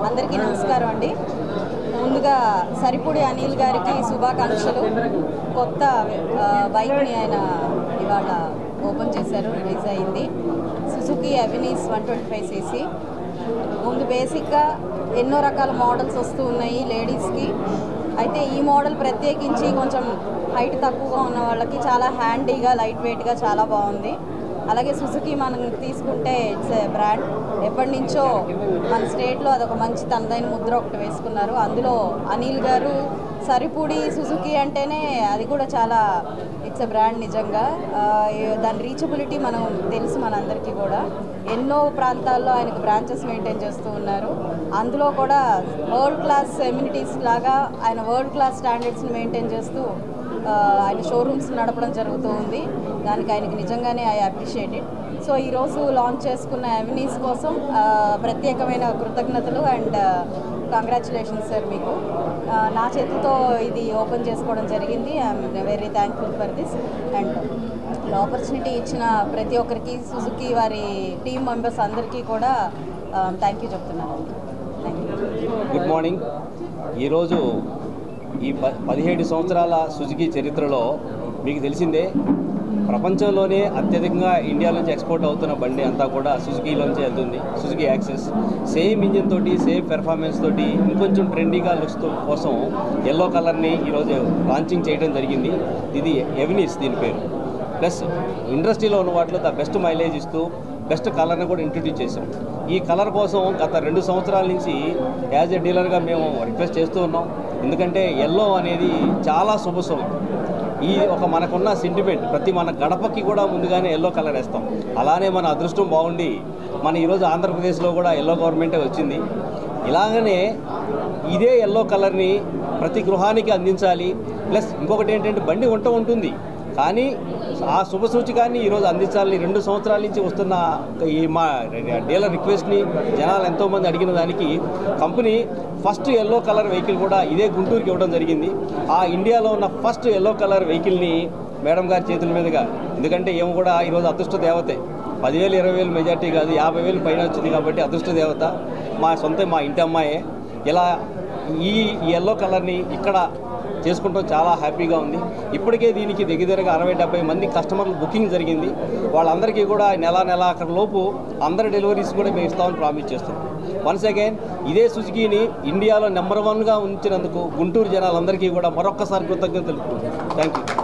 అందరికీ నమస్కారం అండి. ముందుగా సరిపూడి అనిల్ గారికి శుభాకాంక్షలు. కొత్త బైక్ని ఆయన ఇవాళ ఓపెన్ చేశారు, రిలీజ్ అయింది. Suzuki అవెనీస్ 125cc. ముందు బేసిక్గా ఎన్నో రకాల మోడల్స్ వస్తూ ఉన్నాయి లేడీస్కి. అయితే ఈ మోడల్ ప్రత్యేకించి కొంచెం హైట్ తక్కువగా ఉన్న వాళ్ళకి చాలా హ్యాండీగా, లైట్ వెయిట్గా చాలా బాగుంది. అలాగే సుజుకి మనం తీసుకుంటే ఇట్స్ ఏ బ్రాండ్. ఎప్పటి నుంచో మన స్టేట్లో అదొక మంచి తనదైన ముద్ర ఒకటి వేసుకున్నారు. అందులో అనిల్ గారు సరిపూడి సుజుకి అంటేనే అది కూడా చాలా ఇట్స్ ఎ బ్రాండ్ నిజంగా. దాని రీచబిలిటీ మనం తెలుసు మనందరికీ కూడా. ఎన్నో ప్రాంతాల్లో ఆయనకు బ్రాంచెస్ మెయింటైన్ చేస్తూ ఉన్నారు. అందులో కూడా వరల్డ్ క్లాస్ ఎమ్యూనిటీస్ లాగా ఆయన వరల్డ్ క్లాస్ స్టాండర్డ్స్ని మెయింటైన్ చేస్తూ ఆయన షోరూమ్స్ నడపడం జరుగుతూ ఉంది. దానికి ఆయనకి నిజంగానే ఐ అప్రిషియేట్ ఇట్. సో ఈరోజు లాంచ్ చేసుకున్న అవెనీస్ కోసం ప్రత్యేకమైన కృతజ్ఞతలు అండ్ కంగ్రాచులేషన్స్ సార్ మీకు. నా చేతితో ఇది ఓపెన్ చేసుకోవడం జరిగింది. I'm very thankful for this. And opportunity ఇచ్చిన ప్రతి ఒక్కరికి, సుజుకి వారి టీమ్ మెంబర్స్ అందరికీ కూడా థ్యాంక్ యూ చెప్తున్నాను. Thank you. Good morning. ఈరోజు ఈ 17 సంవత్సరాల సుజుకి చరిత్రలో మీకు తెలిసిందే, ప్రపంచంలోనే అత్యధికంగా ఇండియా నుంచి ఎక్స్పోర్ట్ అవుతున్న బండి అంతా కూడా సుజుకిలోంచి వెళ్తుంది. సుజుకి యాక్సెస్ సేమ్ ఇంజిన్ తోటి, సేమ్ పెర్ఫార్మెన్స్ తోటి, ఇంకొంచెం ట్రెండీగా లుక్స్ కోసం ఎల్లో కలర్ని ఈరోజు లాంచింగ్ చేయడం జరిగింది. ఇది ఎవెనీస్ దీని పేరు. ప్లస్ ఇండస్ట్రీలో ఉన్న వాటిలో ద బెస్ట్ మైలేజ్ ఇస్తూ బెస్ట్ కలర్ని కూడా ఇంట్రడ్యూస్ చేసాం. ఈ కలర్ కోసం గత 2 సంవత్సరాల నుంచి యాజ్ ఎ డీలర్గా మేము రిక్వెస్ట్ చేస్తూ ఉన్నాం. ఎందుకంటే ఎల్లో అనేది చాలా శుభశుభం. ఈ మనకున్న సెంటిమెంట్, ప్రతి మన గడపకి కూడా ముందుగానే ఎల్లో కలర్ వేస్తాం. అలానే మన అదృష్టం బాగుండి మన ఈరోజు ఆంధ్రప్రదేశ్లో కూడా ఎల్లో గవర్నమెంటే వచ్చింది. ఇలాగనే ఇదే ఎల్లో కలర్ని ప్రతి గృహానికి అందించాలి. ప్లస్ ఇంకొకటి ఏంటంటే బండి ఉంటుంది, కానీ ఆ శుభ సూచికాన్ని ఈరోజు అందించాలని 2 సంవత్సరాల నుంచి వస్తున్న ఈ మా డీలర్ రిక్వెస్ట్ని జనాలు ఎంతోమంది అడిగిన దానికి company first yellow colour vehicle కూడా ఇదే గుంటూరుకి ఇవ్వడం జరిగింది. ఆ ఇండియాలో ఉన్న ఫస్ట్ ఎల్లో కలర్ వెహికల్ని మేడం గారి చేతుల మీదుగా, ఎందుకంటే ఏమో కూడా ఈరోజు అదృష్ట దేవతే, 10,000 20,000 మెజార్టీ కాదు, 50,000 పైన వచ్చింది కాబట్టి అదృష్ట దేవత మా ఇంటి అమ్మాయే. ఇలా ఈ ఎల్లో కలర్ని ఇక్కడ చేసుకుంటాం చాలా హ్యాపీగా ఉంది. ఇప్పటికే దీనికి దగ్గరగా 60-70 మంది కస్టమర్లు బుకింగ్ జరిగింది. వాళ్ళందరికీ కూడా నెల అక్కడ లోపు అందరి డెలివరీస్ కూడా మేము ఇస్తామని ప్రామిస్ చేస్తున్నాం. వన్స్ అగైన్ ఇదే సుజుకిని ఇండియాలో నెంబర్ 1గా ఉంచినందుకు గుంటూరు జనాలందరికీ కూడా మరొక్కసారి కృతజ్ఞతలు తెలుపుతున్నాం. Thank you.